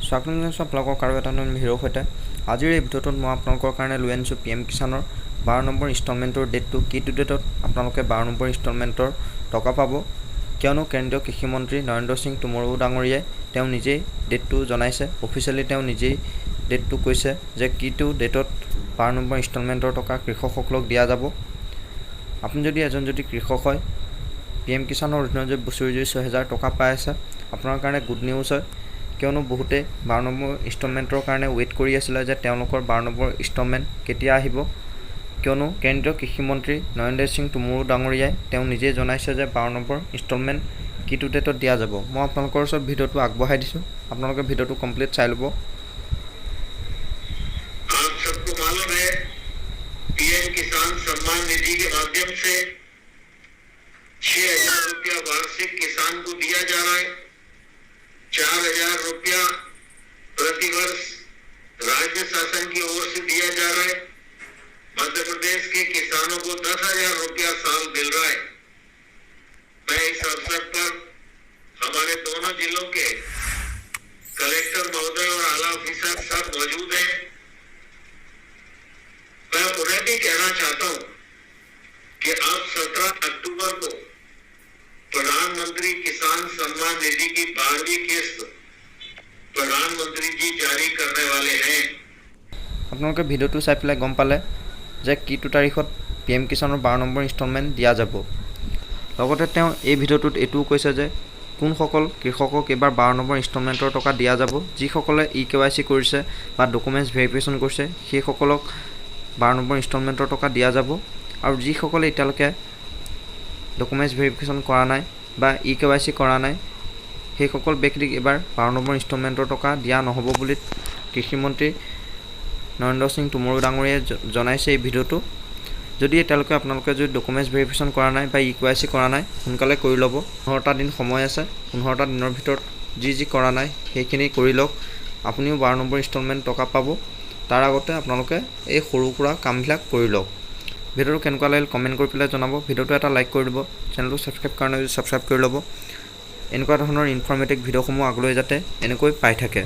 স্বাগতম জনাইছোঁ আপোনালোকক আৰু এটা নতুন ভিডিঅ'ৰ সৈতে। আজিৰ এই ভিডিঅ'টোত মই আপোনালোকৰ কাৰণে লৈ আনিছোঁ PM কিষাণৰ 12 নম্বৰ ইনষ্টলমেণ্টৰ ডেটটো কিটো ডেটত আপোনালোকে 12 নম্বৰ ইনষ্টলমেণ্টৰ টকা পাব। কিয়নো কেন্দ্ৰীয় কৃষিমন্ত্ৰী নৰেন্দ্ৰ সিং টোমৰু ডাঙৰীয়াই তেওঁ নিজেই ডেটটো জনাইছে, অফিচিয়েলি তেওঁ নিজেই ডেটটো কৈছে যে কিটো ডেটত 12 নম্বৰ ইনষ্টলমেণ্টৰ টকা কৃষকসকলক দিয়া যাব। আপুনি যদি এজন কৃষক হয়, PM কিষাণৰ অধীনত যদি বছৰি 6000 টকা পাই আছে, আপোনাৰ কাৰণে গুড নিউজ হয়। কিয়নো বহুতে 12 নম্বৰ ইনষ্টলমেণ্টৰ কাৰণে ৱেইট কৰি আছিলে যে তেওঁলোকৰ 12 নম্বৰ ইনষ্টলমেণ্ট কেতিয়া আহিব। কিয়নো কেন্দ্ৰীয় কৃষিমন্ত্ৰী নৰেন্দ্ৰ সিং টোমৰু ডাঙৰীয়াই তেওঁ নিজেই জনাইছে যে 12 নম্বৰ ইনষ্টলমেণ্ট কিটো ডেটত দিয়া যাব। মই আপোনালোকৰ ওচৰত ভিডিঅ'টো আগবঢ়াই দিছোঁ, আপোনালোকে ভিডিঅ'টো কমপ্লিট চাই ল'ব। आप सबको मालूम है PM किसान सम्मान निधि के माध्यम से 6000 रुपया वार्षिक किसान को दिया जा रहा है। 4000 रुपया प्रतिवर्ष राज्य शासन की ओर से दिया जा रहा है। मध्य प्रदेश के किसानों को 10,000 रुपया साल मिल रहा है। मैं इस अवसर पर हमारे दोनों जिलों के कलेक्टर महोदय और आला ऑफिसर सब मौजूद हैं। मैं उन्हें भी कहना चाहता हूं कि अब 17 अक्टूबर को प्रधानमंत्री किसान सम्मान निधि की 12वीं किस्त प्रधानमंत्री जी जारी करने वाले हैं। আপোনালোকে ভিডিঅ'টো চাই পেলাই গম পালে যে কিটো তাৰিখত PM কিষাণৰ 12 নম্বৰ ইনষ্টলমেণ্ট দিয়া যাব। লগতে তেওঁ এই ভিডিঅ'টোত এইটোও কৈছে যে কোনসকল কৃষকক এইবাৰ 12 নম্বৰ ইনষ্টলমেণ্টৰ টকা দিয়া যাব। যিসকলে EKYC কৰিছে বা ডকুমেণ্টছ ভেৰিফিকেশ্যন কৰিছে সেইসকলক 12 নম্বৰ ইনষ্টলমেণ্টৰ টকা দিয়া যাব। আৰু যিসকলে এতিয়ালৈকে ডকুমেণ্টছ ভেৰিফিকেশ্যন কৰা নাই বা EKYC কৰা নাই সেইসকল ব্যক্তিক এবাৰ 12 নম্বৰ ইনষ্টলমেণ্টৰ টকা দিয়া নহ'ব বুলি কৃষিমন্ত্ৰী নৰেন্দ্ৰ সিং টোমৰু ডাঙৰীয়াই জনাইছে এই ভিডিঅ'টো। যদি এতিয়ালৈকে আপোনালোকে যদি ডকুমেণ্টছ ভেৰিফিকেশ্যন কৰা নাই বা EKYC কৰা নাই সোনকালে কৰি ল'ব। 15টা দিন সময় আছে, 15টা দিনৰ ভিতৰত যি কৰা নাই সেইখিনি কৰি লওক। আপুনিও 12 নম্বৰ ইনষ্টলমেণ্ট টকা পাব। তাৰ আগতে আপোনালোকে এই সৰু সুৰা কামবিলাক কৰি লওক। ভিডিঅ'টো কেনেকুৱা লাগিল কমেণ্ট কৰি পেলাই জনাব। ভিডিঅ'টো এটা লাইক কৰি দিব, চেনেলটো ছাবস্ক্ৰাইব কৰা নাই যদি ছাবস্ক্ৰাইব কৰি ল'ব। এনেকুৱা ধৰণৰ ইনফৰ্মেটিভ ভিডিঅ'সমূহ আগলৈ যাতে এনেকৈ পাই থাকে।